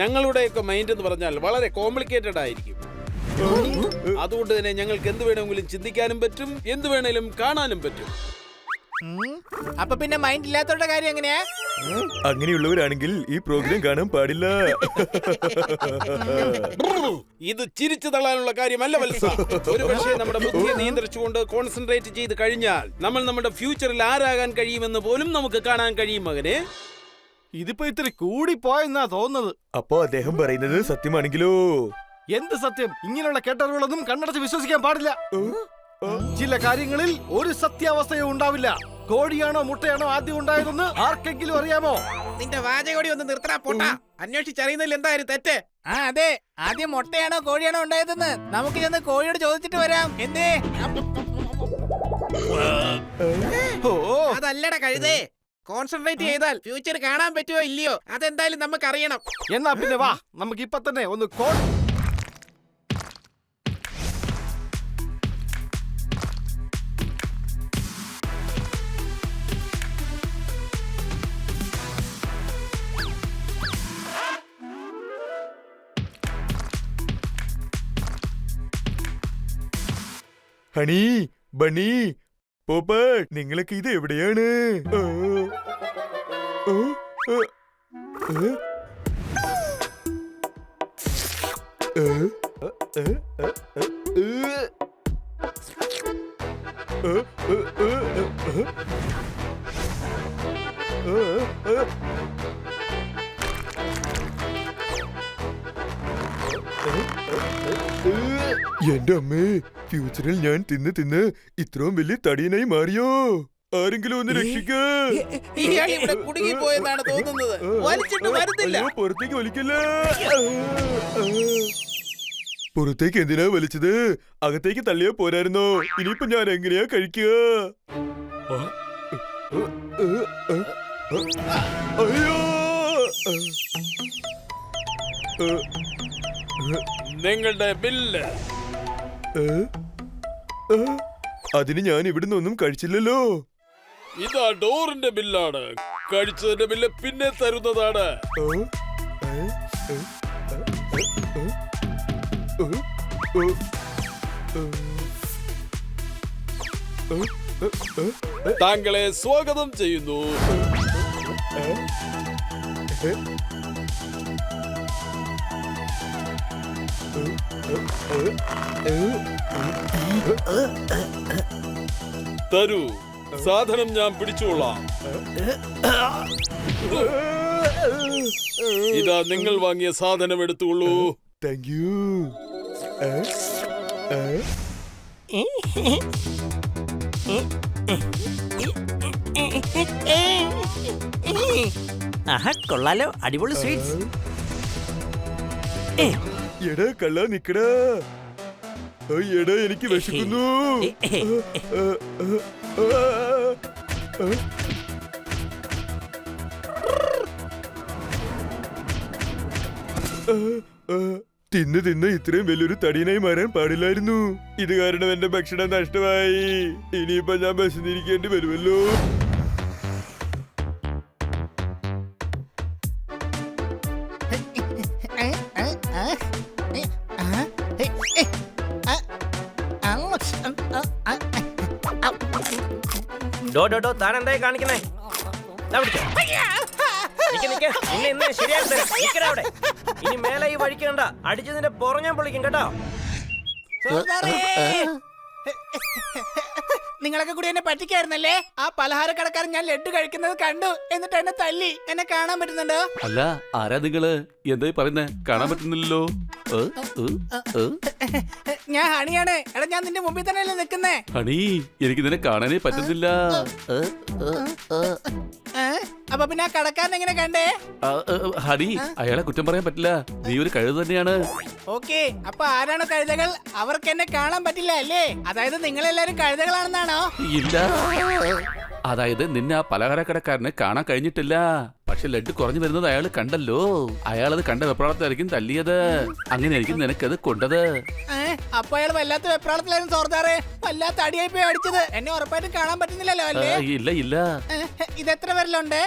ഞങ്ങളുടെയൊക്കെ മൈൻഡ് എന്ന് പറഞ്ഞാൽ വളരെ കോംപ്ലിക്കേറ്റഡ് ആയിരിക്കും. അതുകൊണ്ട് തന്നെ ഞങ്ങൾക്ക് എന്ത് വേണമെങ്കിലും ചിന്തിക്കാനും പറ്റും, എന്ത് വേണേലും കാണാനും പറ്റും. അപ്പൊ പിന്നെ മൈൻഡ് ഇല്ലാത്തവരുടെ കാര്യം എങ്ങനെയാ? അങ്ങനെയുള്ളവരാണെങ്കിൽ ഈ പ്രോഗ്രാം കാണാൻ പാടില്ല. ഇത് ചിരിച്ചു തള്ളാനുള്ള കാര്യമല്ല വത്സ. ഒരു പക്ഷേ നമ്മുടെ ബുദ്ധിയെ നിയന്ത്രിച്ചുകൊണ്ട് കോൺസെൻട്രേറ്റ് ചെയ്ത് കഴിഞ്ഞാൽ നമ്മൾ നമ്മുടെ ഫ്യൂച്ചറിൽ ആരാകാൻ കഴിയുമെന്ന് പോലും നമുക്ക് കാണാൻ കഴിയും മകനെ. ഇതിപ്പോ ഇത്തിരി കൂടി പോയെന്നാ തോന്നുന്നത്. അപ്പോ അദ്ദേഹം പറയുന്നത് സത്യമാണെങ്കിലോ? എന്ത് സത്യം? ഇങ്ങനെയുള്ള കേട്ടറിവുകളൊന്നും കണ്ണടച്ച് വിശ്വസിക്കാൻ പാടില്ല. ചില കാര്യങ്ങളിൽ ഒരു സത്യാവസ്ഥയും ഉണ്ടാവില്ല. കോഴിയാണോ മുട്ടയാണോ ആദ്യം ഉണ്ടായതെന്ന് ആർക്കെങ്കിലും അറിയാമോ? നിന്റെ വാചകോടി ഒന്ന് നിർത്തടാ പൊട്ടാ. അന്വേഷിച്ചറിയുന്നതിൽ എന്തായാലും തെറ്റ്. അതെ, ആദ്യം മുട്ടയാണോ കോഴിയാണോ ഉണ്ടായതെന്ന് നമുക്ക് ചെന്ന് കോഴിയോട് ചോദിച്ചിട്ട് വരാം. എന്തേ? അതല്ലടാ കഴുതേ. കോൺസെൻട്രേറ്റ് ചെയ്താൽ ഫ്യൂച്ചർ കാണാൻ പറ്റുമോ ഇല്ലയോ അതെന്തായാലും നമുക്ക് അറിയണം. എന്നാ പിന്നെ വാ, നമുക്ക് ഇപ്പൊ തന്നെ ഒന്ന് ഹണി, ബണ്ണി, പോപ്പട്ട്, നിങ്ങളൊക്കെ ഇത് എവിടെയാണ്? എന്റെ അമ്മേ, ഫ്യൂച്ചറിൽ ഞാൻ തിന്ന് തിന്ന് ഇത്രയും വലിയ തടിയനായി മാറിയോ? ആരെങ്കിലും ഒന്ന് രക്ഷിക്കാ. കുടുങ്ങിപ്പോയെന്നാണ് തോന്നുന്നത്. വലിച്ചിട്ട് വരുന്നില്ല. പുറത്തേക്ക് വലിക്കല്ല. പുറത്തേക്ക് എന്തിനാ വലിച്ചത്? അകത്തേക്ക് തള്ളിയാ പോരായിരുന്നോ? ഇനിയിപ്പോ ഞാൻ എങ്ങനെയാ കഴിക്കുക? അയ്യോ, നിങ്ങളുടെ ബില്ല്. അതിന് ഞാൻ ഇവിടുന്ന് ഒന്നും കഴിച്ചില്ലല്ലോ. ഇതാ ഡോറിന്റെ ബില്ലാണ്. കഴിച്ചതിന്റെ ബില്ല് പിന്നെ തരുന്നതാണ്. താങ്കളെ സ്വാഗതം ചെയ്യുന്നു. തരൂ, സാധനം ഞാൻ പിടിച്ചോളാം. ഇതാ നിങ്ങൾ വാങ്ങിയ സാധനം എടുത്തോളൂ. Thank you. കൊള്ളാലോ, അടിപൊളി സ്വീറ്റ്സ്. എടാ കള്ള നിക്കടാ. എടാ എനിക്ക് വിശക്കുന്നു. തിന്ന് തിന്ന് ഇത്രയും വലിയൊരു തടിയനായി മാറാൻ പാടില്ലായിരുന്നു. ഇത് കാരണം എന്റെ ഭക്ഷണം നഷ്ടമായി. ഇനിയിപ്പോ ഞാൻ വിശന്നിരിക്കേണ്ടി വരുമല്ലോ. താൻ എന്തായി കാണിക്കുന്നേ? ഇനി മേലെ ഈ വഴിക്കണ്ട, അടിച്ചതിന്റെ പുറം ഞാൻ പൊളിക്കും കേട്ടോ. നിങ്ങളൊക്കെ കൂടി എന്നെ പറ്റിക്കായിരുന്നല്ലേ? ആ പലഹാര കടക്കാരൻ ഞാൻ ലഡ്ഡു കഴിക്കുന്നത് കണ്ടു, എന്നിട്ട് എന്നെ തല്ലി. എന്നെ കാണാൻ പറ്റുന്നുണ്ടോ? അല്ല, ആരാ നിങ്ങള്? എന്തായി പറയുന്നേ? കാണാൻ പറ്റുന്നില്ലല്ലോ. ഞാൻ ഹണിയാണ്. എടാ, ഞാൻ നിന്റെ മുമ്പിൽ തന്നെയല്ലേ നിൽക്കുന്നേ. ഹണി, എനിക്ക് നിന്നെ കാണാനേ പറ്റുന്നില്ല. അപ്പൊ പിന്നെ ആ കടക്കാരൻ എങ്ങനെ കണ്ടേ? ഹണി, അയാളെ കുറ്റം പറയാൻ പറ്റില്ല. നീ ഒരു കഴുത തന്നെയാണ്. ഓക്കെ, അപ്പൊ ആരാണ് കഴുതകൾ? അവർക്ക് എന്നെ കാണാൻ പറ്റില്ല അല്ലേ? അതായത് നിങ്ങളെല്ലാരും കഴുതകളാണെന്നാണോ? ഇല്ല, അതായത് നിന്നെ ആ പലഹാരക്കടക്കാരനെ കാണാൻ കഴിഞ്ഞിട്ടില്ല. പക്ഷെ ലഡ്ഡു കുറഞ്ഞു വരുന്നത് അയാൾ കണ്ടല്ലോ. അയാളത് കണ്ട വെപ്രാളത്തായിരിക്കും തല്ലിയത്. അങ്ങനെയായിരിക്കും നിനക്കത് കൊണ്ടത്. അപ്പൊ അയാൾ വല്ലാത്ത വെപ്രാളത്തിലായിരുന്നു സോർദാറെ. വല്ലാത്ത അടിയായി പോയി അടിച്ചത്. എന്നെ ഉറപ്പായിട്ടും കാണാൻ പറ്റുന്നില്ലല്ലോ അല്ലേ? ഇല്ല ഇല്ല. ഇതെത്ര വരലുണ്ട്?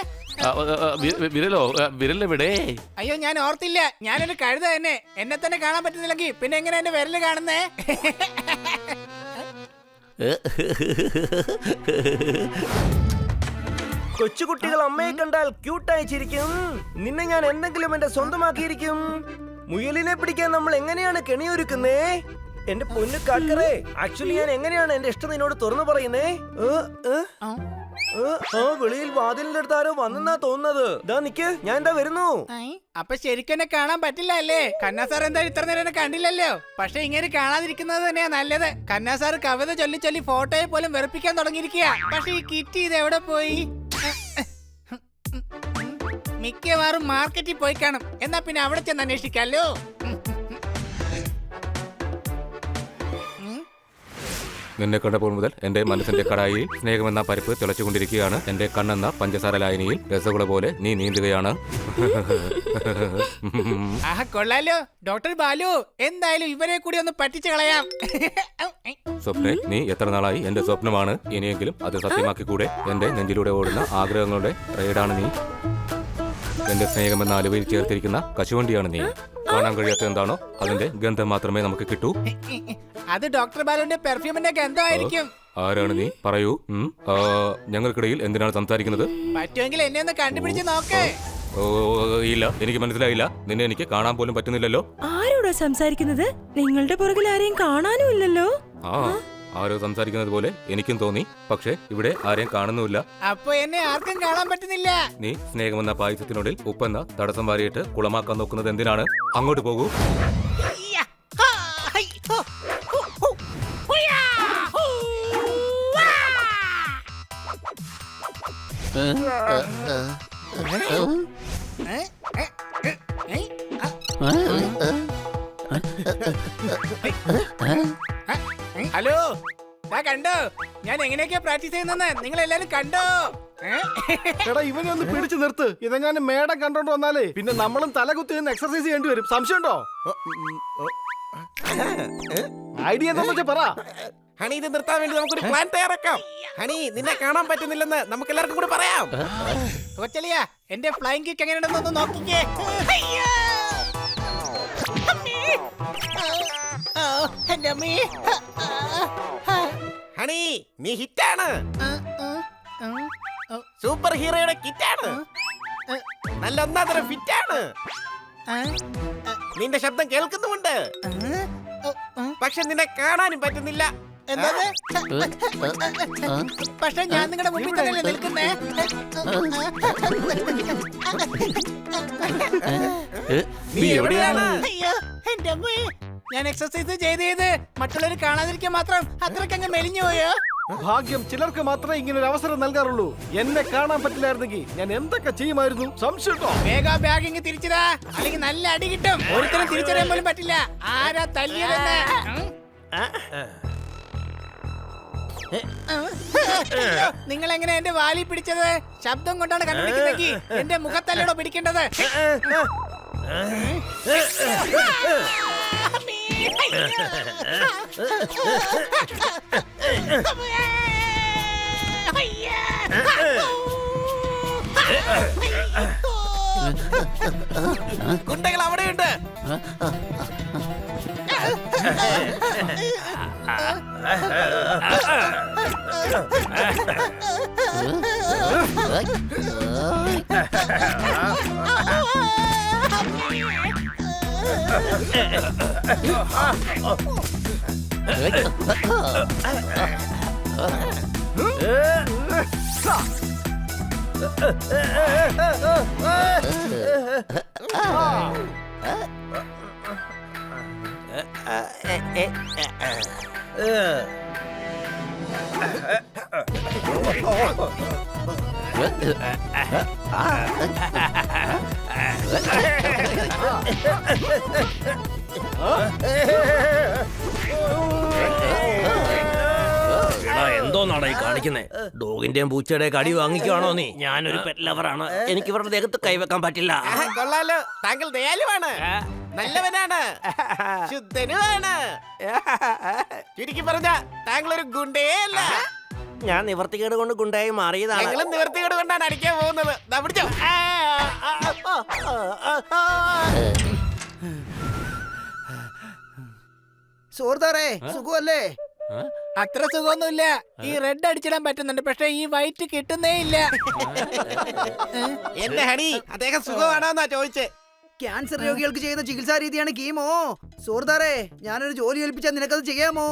വിരലോ വിരലെവിടെ? അയ്യോ ഞാൻ ഓർത്തില്ല, ഞാനൊരു കഴുത തന്നെ. എന്നെ തന്നെ കാണാൻ പറ്റുന്നില്ലെങ്കിൽ പിന്നെ എങ്ങനെ എന്റെ വിരല് കാണുന്നേ? കൊച്ചുകുട്ടികൾ അമ്മയെ കണ്ടാൽ ക്യൂട്ടായി ചിരിക്കും. നിന്നെ ഞാൻ എന്തെങ്കിലും എന്റെ സ്വന്തമാക്കിയിരിക്കും. മുയലിനെ പിടിക്കാൻ നമ്മൾ എങ്ങനെയാണ് കെണിയൊരുക്കുന്നേ? എന്റെ പൊന്നു കാക്കറേ, ആക്ച്വലി ഞാൻ എങ്ങനെയാണ് എന്റെ ഇഷ്ടം നിന്നോട് തുറന്നു പറയുന്നേ? വെളിയിൽ വാതിലിന്റെ അടുത്ത് ആരോ വന്നെന്നാ തോന്നുന്നത്. ഇതാ നിക്ക്, ഞാൻ എന്താ വരുന്നു. അപ്പൊ ശരിക്കും എന്നെ കാണാൻ പറ്റില്ല അല്ലേ? കന്നാ സാർ എന്തായാലും ഇത്ര നേരം എന്നെ കണ്ടില്ലല്ലോ. പക്ഷെ ഇങ്ങനെ കാണാതിരിക്കുന്നത് തന്നെയാ നല്ലത്. കന്നാ സാർ കവിത ചൊല്ലി ചൊല്ലി ഫോട്ടോയെ പോലും വെറുപ്പിക്കാൻ തുടങ്ങിയിരിക്കുക. പക്ഷെ ഈ കിറ്റ് ഇത് എവിടെ പോയി? മിക്കവാറും മാർക്കറ്റിൽ പോയി കാണും. എന്നാ പിന്നെ അവിടെ ചെന്ന് അന്വേഷിക്കാലോ. നിന്നെ കണ്ടപ്പോൾ മുതൽ എന്റെ മനസ്സിന്റെ കടായിൽ സ്നേഹമെന്ന പരിപ്പ് തിളച്ചുകൊണ്ടിരിക്കുകയാണ്. എന്റെ കണ്ണെന്ന പഞ്ചസാര ലായനിയിൽ രസഗുള പോലെ നീ നീന്തുകയാണ്. ആഹ് കൊള്ളാലോ ഡോക്ടർ ബാലു. എന്തായാലും ഇവരെ കൂടി ഒന്ന് പറ്റിച്ചു കളയാം. സ്വപ്നെ, നീ എത്ര നാളായി എന്റെ സ്വപ്നമാണ്. ഇനിയെങ്കിലും അത് സത്യമാക്കിക്കൂടെ? എന്റെ നെഞ്ചിലൂടെ ഓടുന്ന ആഗ്രഹങ്ങളുടെ റൈഡാണ് നീ. എന്റെ സ്നേഹമെന്ന അലുവയിൽ ചേർത്തിരിക്കുന്ന കശുവണ്ടിയാണ് നീ. കാണാൻ കഴിയാത്ത എന്താണോ അതിന്റെ ഗന്ധം മാത്രമേ നമുക്ക് കിട്ടൂ. അത് ഡോക്ടർ ബാലുവിന്റെ പെർഫ്യൂമിന്റെ ഗന്ധമായിരിക്കും. ആരാണ് നീ? പറയൂ. ഞങ്ങൾക്കിടയിൽ എന്തിനാണ് സംസാരിക്കുന്നത്? പറ്റുമെങ്കിൽ എന്നെ ഒന്ന് കണ്ടുപിടിച്ച് നോക്ക്. ഓ ഇല്ല, എനിക്ക് മനസ്സിലായില്ല. നിന്നെ എനിക്ക് കാണാൻ പോലും പറ്റുന്നില്ലല്ലോ. ആരോടാ സംസാരിക്കുന്നത്? നിങ്ങളുടെ പുറകിൽ ആരെയും കാണാനും ഇല്ലല്ലോ. ആരോ സംസാരിക്കുന്നത് പോലെ എനിക്കും തോന്നി. പക്ഷെ ഇവിടെ ആരെയും കാണുന്നുമില്ല. അപ്പൊ എന്നെ ആർക്കും കാണാൻ പറ്റുന്നില്ല. നീ സ്നേഹമെന്ന പായസത്തിനുള്ളിൽ ഉപ്പെന്ന തടസ്സം വാരിയിട്ട് കുളമാക്കാൻ നോക്കുന്നത് എന്തിനാണ്? അങ്ങോട്ട് പോകൂ. ഹലോ, കണ്ടോ ഞാൻ എങ്ങനെയൊക്കെയാ പ്രാക്ടീസ് ചെയ്യുന്നെന്ന്? നിങ്ങൾ എല്ലാരും കണ്ടോ? എടാ ഇവനെ ഒന്ന് പിടിച്ചു നിർത്ത്. ഇതെങ്ങാനും മേടം കണ്ടോണ്ട് വന്നാലേ പിന്നെ നമ്മളും തലകുത്തി നിന്ന് എക്സർസൈസ് ചെയ്യേണ്ടി വരും. സംശയമുണ്ടോ? ഐഡിയ എന്താ വെച്ചാ പറ. ഹണി, ഇത് നിർത്താൻ വേണ്ടി നമുക്കൊരു പ്ലാൻ തയ്യാറാക്കാം. ഹണി, നിന്നെ കാണാൻ പറ്റുന്നില്ലെന്ന് നമുക്ക് എല്ലാവർക്കും കൂടി പറയാം. കൊച്ചലിയാ, എന്റെ ഫ്ലൈങ് കിക്ക് എങ്ങനെയുണ്ടെന്നൊന്ന് നോക്കിക്കേ. ഹണി, നീ ഹിറ്റാണ്. സൂപ്പർ ഹീറോയുടെ കിറ്റാണ്. നല്ല ഒന്നാന്തരം ഫിറ്റാണ്. നിന്റെ ശബ്ദം കേൾക്കുന്നുമുണ്ട്. പക്ഷെ നിന്നെ കാണാനും പറ്റുന്നില്ല. പക്ഷെ ഞാൻ നിങ്ങളുടെ മുന്നിൽ തന്നെയല്ലേ നിൽക്കുന്നേ. അയ്യോ എന്റെ അമ്മേ, ഞാൻ എക്സർസൈസ് ചെയ്ത് മറ്റുള്ളവർ കാണാതിരിക്കാൻ മാത്രം അത്രയ്ക്കങ്ങ് മെലിഞ്ഞു പോയോ? ഭാഗ്യം ചിലർക്ക് മാത്രമേ ഇങ്ങനെ ഒരു അവസരം നൽകാറുള്ളൂ. എന്നെ കാണാൻ പറ്റില്ലായിരുന്നെങ്കിൽ ഞാൻ എന്തൊക്കെ ചെയ്യുമായിരുന്നു. സംശയട്ടോ? വേഗം ബാഗിങ് തിരിച്ചതാ, അല്ലെങ്കിൽ നല്ല അടി കിട്ടും. ഒരുത്തരം തിരിച്ചറിയാൻ പോലും പറ്റില്ല ആരാ തല്ലിയതെന്ന്. നിങ്ങൾ എങ്ങനെ എന്റെ വാലി പിടിച്ചത്? ശബ്ദം കൊണ്ടാണ് കണ്ടുപിടിക്കുന്നെങ്കിൽ എന്റെ മുഖത്തല്ലടോ പിടിക്കേണ്ടത്. കുട്ടികൾ അവിടെയുണ്ട്. എന്തോന്നാണ് ഈ കാണിക്കുന്നേ? ഡോഗിന്റെയും പൂച്ചയുടെയും കടി വാങ്ങിക്കുവാണോ നീ? ഞാനൊരു പെറ്റ് ലവറാണ്. എനിക്ക് ഇവരുടെ ദേഹത്ത് കൈവെക്കാൻ പറ്റില്ല. കൊള്ളാലോ, താങ്കൾ ദയാലുവാണ്, നല്ലവനാണ്, ശുദ്ധനുമാണ്. ചുരുക്കി പറഞ്ഞ താങ്കൾ ഒരു ഗുണ്ടേ അല്ല. ഞാൻ നിവർത്തികേട് കൊണ്ട് ഗുണ്ടായി മാറിയതാണ്. ഞങ്ങളും നിവർത്തികേട് കൊണ്ടാണ് അടിക്കാൻ പോകുന്നത്. ദാ പിടിച്ചോ. സുഹൃത്താറേ, സുഖമല്ലേ? അത്ര സുഖമൊന്നുമില്ല. ഈ റെഡ് അടിച്ചിടാൻ പറ്റുന്നുണ്ട്, പക്ഷെ ഈ വൈറ്റ് കിട്ടുന്നേ ഇല്ല. എന്റെ ഹണി, അദ്ദേഹം സുഖമാണോന്നാ ചോദിച്ചേ. ക്യാൻസർ രോഗികൾക്ക് ചെയ്യുന്ന ചികിത്സാ രീതിയാണ് കീമോ. സുഹൃത്താറേ, ഞാനൊരു ജോലി ഏൽപ്പിച്ചാൽ നിനക്കത് ചെയ്യാമോ?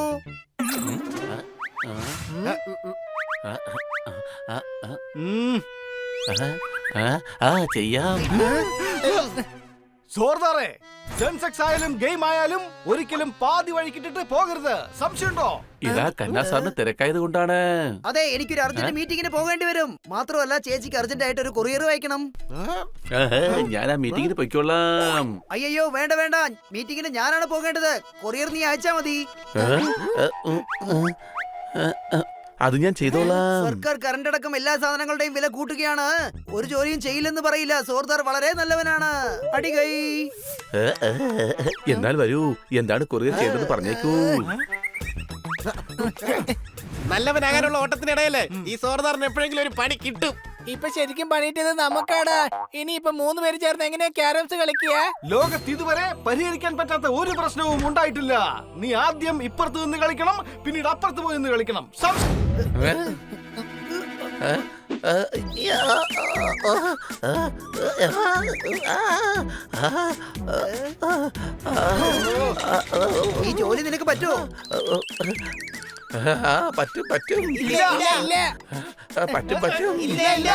ചെയ്യാം. സോർദാറെ, സെൻസെക്സ് ആയാലും ഗെയിം ആയാലും ഒരിക്കലും പാതി വഴിക്കിട്ടിട്ട് പോകരുത്. സംശയമുണ്ടോ? ഇതാ കന്നാ സാറിന് തിരക്കായത് കൊണ്ടാണ്. അതെ, എനിക്കൊരു അർജന്റ് മീറ്റിംഗിന് പോകേണ്ടി വരും. മാത്രമല്ല ചേച്ചിക്ക് അർജന്റ് ആയിട്ട് ഒരു കൊറിയർ വായിക്കണം. ഞാൻ ആ മീറ്റിംഗിന് പൊയ്ക്കൊള്ളാം. അയ്യോ വേണ്ട വേണ്ട, മീറ്റിംഗിന് ഞാനാണ് പോകേണ്ടത്. കൊറിയർ നീ അയച്ചാ മതി. അത് ഞാൻ ചെയ്തോളാം. സർക്കാർ കറണ്ട് അടക്കം എല്ലാ സാധനങ്ങളുടെയും വില കൂട്ടുകയാണ്. ഒരു ജോലിയും ചെയ്യില്ലെന്ന് പറയില്ല. സോർദാർ വളരെ നല്ലവനാണ്. അടികൈ. എന്നാൽ വരൂ, എന്താണ് കൊറിയർ ചെയ്തത് പറഞ്ഞേക്കൂ. നല്ലവനാകാനുള്ള ഓട്ടത്തിനിടയില് ഈ സോർദാറിന് എപ്പോഴെങ്കിലും ഒരു പണി കിട്ടും. ഇപ്പൊ ശരിക്കും പണിയിട്ടത് നമുക്കാടാ. ഇനിയിപ്പൊ 3 പേര് ചേർന്ന് എങ്ങനെയാ ക്യാരംസ് കളിക്കുക? ലോകത്ത് ഇതുവരെ പരിഹരിക്കാൻ പറ്റാത്ത ഒരു പ്രശ്നവും ഉണ്ടായിട്ടില്ല. നീ ആദ്യം ഇപ്പുറത്ത് നിന്ന് കളിക്കണം, പിന്നീട് അപ്പുറത്ത് പോയി നിന്ന് കളിക്കണം. ഈ ജോലി നിനക്ക് പറ്റുമോ? പറ്റും പറ്റും. ഇല്ല ഇല്ല പറ്റും പറ്റും. ഇല്ല ഇല്ല.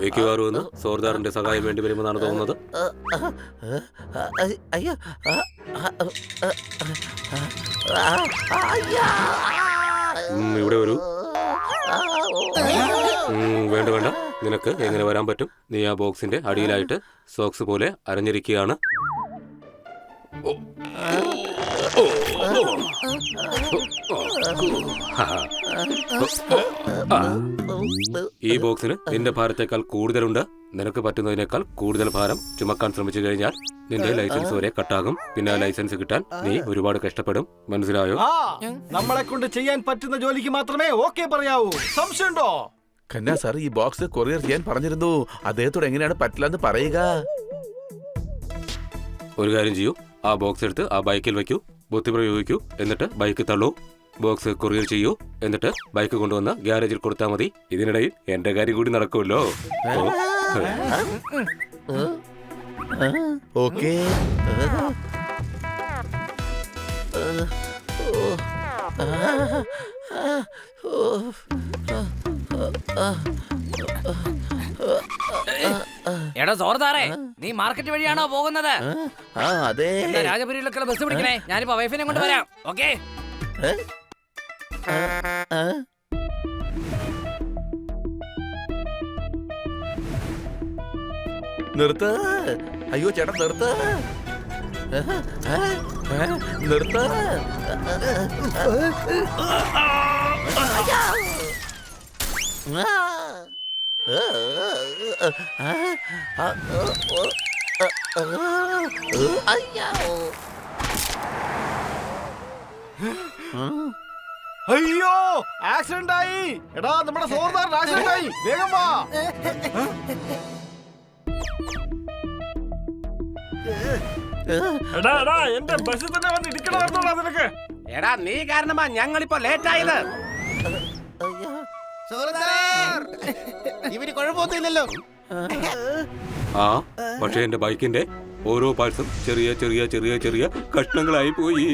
മിക്കവാറും സോർദാറിന്റെ സഹായം വേണ്ടി വരുമെന്നാണ് തോന്നുന്നത്. അയ്യോ, ഇവിടെ വരൂ. വേണ്ട വേണ്ട, നിനക്ക് എങ്ങനെ വരാൻ പറ്റും? നീ ആ ബോക്സിന്റെ അടിയിലായിട്ട് സോക്സ് പോലെ അരഞ്ഞിരിക്കുകയാണ്. ഈ ബോക്സിന് നിന്റെ ഭാരത്തേക്കാൾ കൂടുതലുണ്ട്. നിനക്ക് പറ്റുന്നതിനേക്കാൾ കൂടുതൽ ഭാരം ചുമക്കാൻ ശ്രമിച്ചു കഴിഞ്ഞാൽ നിന്റെ ലൈസൻസ് വരെ കട്ടാകും. പിന്നെ ആ ലൈസൻസ് കിട്ടാൻ നീ ഒരുപാട് കഷ്ടപ്പെടും. മനസ്സിലായോ? നമ്മളെ കൊണ്ട് ചെയ്യാൻ പറ്റുന്ന ജോലിക്ക് മാത്രമേ ഓക്കെ പറയാവൂ. സംശയമുണ്ടോ? കന്നാ സാർ ഈ ബോക്സ് കൊറിയർ ചെയ്യാൻ പറഞ്ഞിരുന്നു. അദ്ദേഹത്തോട് എങ്ങനെയാണ് പറ്റില്ലെന്ന് പറയുക. ഒരു കാര്യം ചെയ്യൂ, ആ ബോക്സ് എടുത്ത് ആ ബൈക്കിൽ വെക്കൂ, ബുദ്ധി പ്രയോഗിക്കൂ, എന്നിട്ട് ബൈക്ക് തള്ളൂ. ബോക്സ് കൊറിയർ ചെയ്യൂ, എന്നിട്ട് ബൈക്ക് കൊണ്ടുവന്ന് ഗ്യാരേജിൽ കൊടുത്താൽ മതി. ഇതിനിടയിൽ എന്റെ കാര്യം കൂടി നടക്കുമല്ലോ. ഓക്കേ. എടാ സോർദാറേ, നീ മാർക്കറ്റ് വഴിയാണോ പോകുന്നത്? അതെ. രാജപുരിയിലൊക്കെ ബസ് പിടിക്കണേ. ഞാനിപ്പോ വൈഫിനെ കൊണ്ട് വരാം. ഓക്കെ. നിർത്ത്. അയ്യോ ചേട്ടാ നിർത്ത്. നിർത്ത്. അയ്യോ, ആക്സിഡന്റ് ആയി. എടാ, നമ്മുടെ സോർദാറിന് ആക്സിഡന്റ് ആയി. വേഗം വാ. എടാ, എന്റെ ബസ്സിൽ തന്നെ വന്ന് ഇടിക്കണമെന്നോടാ നിനക്ക്. എടാ, നീ കാരണമാ ഞങ്ങളിപ്പോ ലേറ്റ് ആയത്. ഇവര് കുഴപ്പമൊന്നുമില്ലല്ലോ. ആ പക്ഷെ എന്റെ ബൈക്കിന്റെ ഓരോ പാർട്സും ചെറിയ ചെറിയ ചെറിയ ചെറിയ കഷ്ണങ്ങളായി പോയി.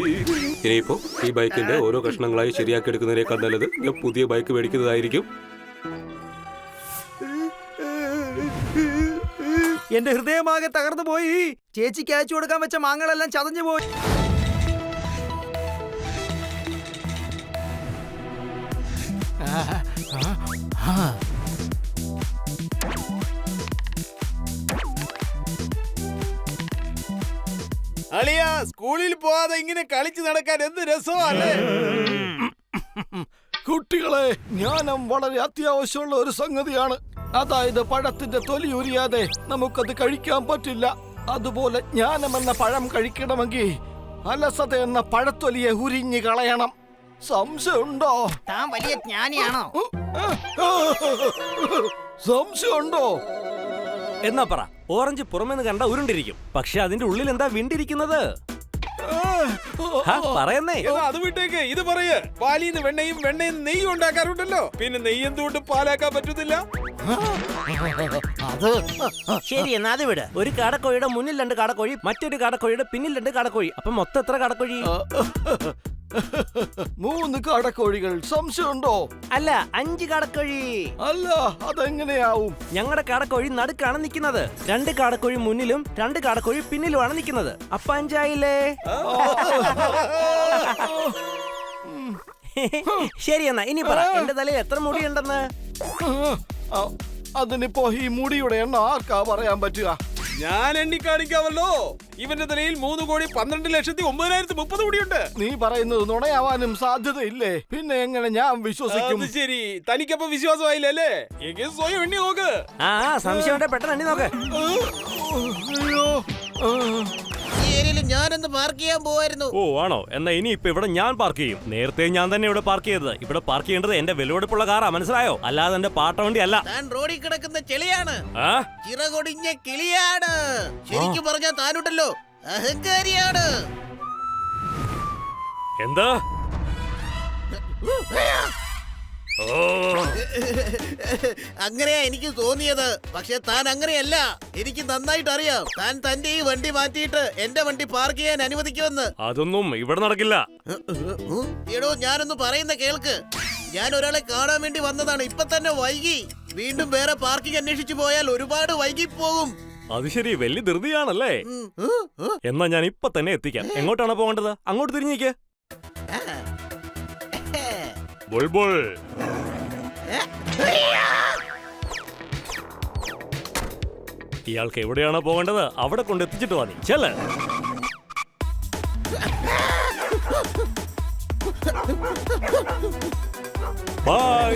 ഇനിയിപ്പോ ഈ ബൈക്കിന്റെ ഓരോ കഷ്ണങ്ങളായി ശരിയാക്കി എടുക്കുന്നതിനേക്കാൾ നല്ലത് ഞാൻ പുതിയ ബൈക്ക് മേടിക്കുന്നതായിരിക്കും. എന്റെ ഹൃദയമാകെ തകർന്നു പോയി. ചേച്ചിക്ക് അയച്ചു കൊടുക്കാൻ വെച്ച മാങ്ങളെല്ലാം ചതഞ്ഞു പോയി. അളിയ, സ്കൂളിൽ പോവാതെ ഇങ്ങനെ കളിച്ചു നടക്കാൻ എന്ത് രസമല്ലേ? കുട്ടികളെ, ജ്ഞാനം വളരെ അത്യാവശ്യമുള്ള ഒരു സംഗതിയാണ്. അതായത് പഴത്തിന്റെ തൊലി ഉരിയാതെ നമുക്കത് കഴിക്കാൻ പറ്റില്ല. അതുപോലെ ജ്ഞാനം എന്ന പഴം കഴിക്കണമെങ്കിൽ അലസത എന്ന പഴത്തൊലിയെ ഉരിഞ്ഞു കളയണം. സംശയമുണ്ടോ? താൻ വലിയ ജ്ഞാനിയാണോ? സംശയമുണ്ടോ? എന്നാ പറ, ഓറഞ്ച് പുറമെന്ന് കണ്ട ഉരുണ്ടിരിക്കും, പക്ഷെ അതിന്റെ ഉള്ളിൽ എന്താ വിണ്ടിരിക്കുന്നത്? പറയുന്നേ. എന്നാ അത് വിട്ടേക്ക്, ഇത് പറയ്. പാലിന്ന് വെണ്ണയും വെണ്ണയും നെയ്യും ഉണ്ടാക്കാറുണ്ടല്ലോ, പിന്നെ നെയ്യ് എന്തുകൊണ്ട് പാലാക്കാൻ പറ്റുന്നില്ല? ശരി, എന്നാ അത് വിട്. ഒരു കാടക്കോഴിയുടെ മുന്നിൽ 2 കാടക്കോഴി, മറ്റൊരു കാടക്കോഴിയുടെ പിന്നിൽ 2 കാടക്കോഴി. അപ്പൊ മൊത്തം എത്ര കാടക്കോഴി? 3 കാടക്കോഴികൾ. സംശയമുണ്ടോ? അല്ല, 5 കാടക്കോഴി. അല്ല, അതെങ്ങനെയാവും? ഞങ്ങളുടെ കാടക്കോഴി നടുക്കാണ് നിൽക്കുന്നത്. 2 കാടക്കോഴി മുന്നിലും 2 കാടക്കോഴി പിന്നിലുമാണ് നിൽക്കുന്നത്. അപ്പൊ 5 ആയില്ലേ? ശരി, എന്നാ ഇനി പറ, എന്റെ തലയിൽ എത്ര മുടിയുണ്ടെന്ന്? അതിനിപ്പോ ഈ മുടിയുടെ എണ്ണം ആർക്കാ പറയാൻ പറ്റുക? ഞാൻ എണ്ണി കാണിക്കാമല്ലോ. ഇവന്റെ തലയിൽ 3,12,09,030 കോടിയുണ്ട്. നീ പറയുന്നത് നുണയാവാനും സാധ്യതയില്ലേ? പിന്നെ എങ്ങനെ ഞാൻ വിശ്വസിക്കും? അത് ശരി, തനിക്കപ്പോ വിശ്വാസമായില്ലേ? എങ്കിൽ സ്വയം എണ്ണി നോക്ക്. സംശയം പെട്ടെന്ന് എണ്ണി നോക്ക്. ഈ ഏരിയയിൽ ഞാനൊന്ന് പാർക്ക് ചെയ്യാൻ പോവായിരുന്നു. ഓ ആണോ? എന്നാ ഇനി ഇപ്പൊ ഇവിടെ ഞാൻ പാർക്ക് ചെയ്യും. നേരത്തെ ഞാൻ തന്നെ ഇവിടെ പാർക്ക് ചെയ്തത്. ഇവിടെ പാർക്ക് ചെയ്യേണ്ടത് എന്റെ വിലവെടുപ്പുള്ള കാറാ, മനസ്സിലായോ? അല്ലാതെ എന്റെ പാട്ട വണ്ടി അല്ല. താൻ റോഡിൽ കിടക്കുന്ന ചെളിയാണ്, ചിറകൊടിഞ്ഞ കിളിയാണ്. ശരിക്കും പറഞ്ഞാൽ താനുണ്ടല്ലോ അഹങ്കാരിയാണ്. എന്താ? അങ്ങനെയാ എനിക്ക് തോന്നിയത്. പക്ഷെ താൻ അങ്ങനെയല്ല. എനിക്ക് നന്നായിട്ട് അറിയാം. താൻ തന്റെ ഈ വണ്ടി മാറ്റിയിട്ട് എന്റെ വണ്ടി പാർക്ക് ചെയ്യാൻ അനുവദിക്കുമെന്ന്. അതൊന്നും ഇവിടെ നടക്കില്ല. എടോ, ഞാനൊന്ന് പറയുന്ന കേൾക്ക്. ഞാൻ ഒരാളെ കാണാൻ വേണ്ടി വന്നതാണ്. ഇപ്പൊ തന്നെ വൈകി. വീണ്ടും വേറെ പാർക്കിംഗ് അന്വേഷിച്ചു പോയാൽ ഒരുപാട് വൈകി പോകും. അത് ശരി, വലിയ ധൃതിയാണല്ലേ? എന്നാ ഞാൻ ഇപ്പൊ തന്നെ എത്തിക്കാം. എങ്ങോട്ടാണ് പോകേണ്ടത്? അങ്ങോട്ട് തിരിഞ്ഞേക്ക്. ബുൾബുൾ, ഇയാൾക്ക് എവിടെയാണോ പോകേണ്ടത് അവിടെ കൊണ്ടെത്തിച്ചിട്ട് വാ. നീ ചെല്ല്. ബൈ.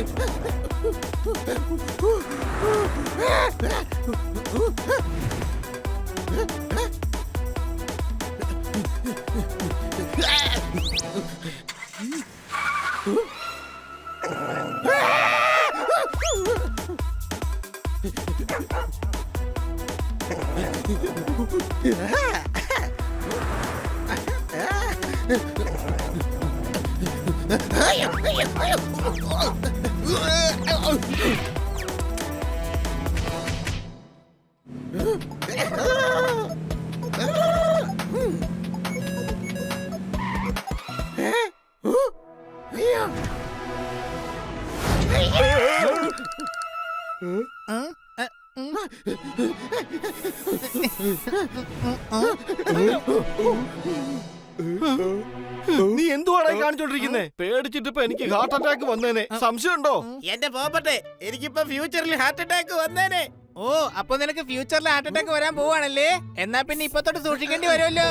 നീ എന്തുവാണ് കാണിച്ചോണ്ടിരിക്കുന്നേ? പേടിച്ചിട്ട് ഇപ്പൊ എനിക്ക് ഹാർട്ട് അറ്റാക്ക് വന്നേനെ. സംശയമുണ്ടോ? എന്റെ പോപ്പട്ടെ, എനിക്കിപ്പോ ഫ്യൂച്ചറിൽ ഹാർട്ട് അറ്റാക്ക് വന്നേനെ. ഓ, അപ്പൊ നിനക്ക് ഫ്യൂച്ചറിൽ ഹാർട്ട് അറ്റാക്ക് വരാൻ പോവാണല്ലേ? എന്നാ പിന്നെ ഇപ്പൊ തൊട്ട് സൂക്ഷിക്കേണ്ടി വരുമല്ലോ.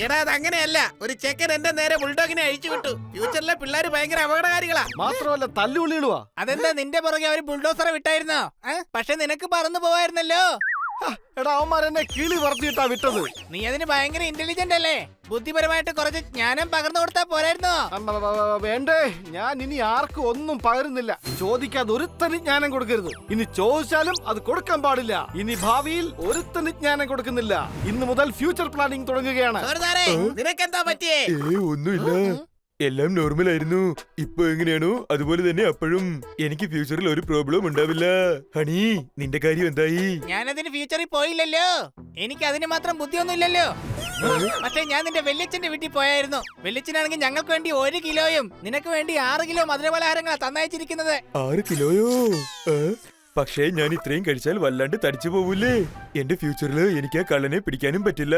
എടാ, അതങ്ങനെയല്ല. ഒരു ചെക്കൻ എന്റെ നേരെ ബുൾഡോഗിനെ അഴിച്ചു വിട്ടു. ഫ്യൂച്ചറിലെ പിള്ളേര് ഭയങ്കര അപകടകാരികളാ. മാത്രമല്ല തല്ലുള്ളിടുവാ. അതെന്താ, നിന്റെ പുറകെ അവര് ബുൾഡോസറെ വിട്ടായിരുന്നോ? പക്ഷെ നിനക്ക് പറന്നു പോവായിരുന്നല്ലോ. എടാ, അവന്മാരെന്നെ കിളി വർത്തിയിട്ടാ വിട്ടത്. നീ അതിന് ഭയങ്കര ഇന്റലിജന്റ് അല്ലേ? ബുദ്ധിപരമായിട്ട് കുറച്ച് ജ്ഞാനം പകർന്നു കൊടുത്താ പോരായിരുന്നോ? വേണ്ടേ, ഞാൻ ഇനി ആർക്കും ഒന്നും പകരുന്നില്ല. ചോദിക്കാതെ ഒരുത്തന് ജ്ഞാനം കൊടുക്കരുത്. ഇനി ചോദിച്ചാലും അത് കൊടുക്കാൻ പാടില്ല. ഇനി ഭാവിയിൽ ഒരുത്തന് ജ്ഞാനം കൊടുക്കുന്നില്ല. ഇന്ന് മുതൽ ഫ്യൂച്ചർ പ്ലാനിംഗ് തുടങ്ങുകയാണ്. നിനക്കെന്താ പറ്റിയേ? ഒന്നുമില്ല, എല്ലാം നോർമൽ ആയിരുന്നു. ഇപ്പൊ എങ്ങനെയാണോ അതുപോലെ തന്നെ അപ്പോഴും. എനിക്ക് ഫ്യൂച്ചറിൽ ഒരു പ്രോബ്ലം ഉണ്ടാവില്ല. ഹണി, നിന്റെ കാര്യം എന്തായി? ഞാനതിന് ഫ്യൂച്ചറിൽ പോയില്ലല്ലോ. എനിക്ക് അതിന് മാത്രം ബുദ്ധിയൊന്നുമില്ലല്ലോ. പക്ഷെ ഞാൻ നിന്റെ വെല്ലിച്ചന്റെ വീട്ടിൽ പോയായിരുന്നു. വെല്ലിച്ചനാണെങ്കിൽ ഞങ്ങൾക്ക് വേണ്ടി 1 കിലോയും നിനക്ക് വേണ്ടി 6 കിലോ മധുരപലഹാരങ്ങളാ തന്നയച്ചിരിക്കുന്നത്. 6 കിലോയോ? പക്ഷേ ഞാൻ ഇത്രയും കഴിച്ചാൽ വല്ലാണ്ട് തടിച്ചു പോവൂലേ? എന്റെ ഫ്യൂച്ചറിൽ എനിക്ക് ആ കള്ളനെ പിടിക്കാനും പറ്റില്ല.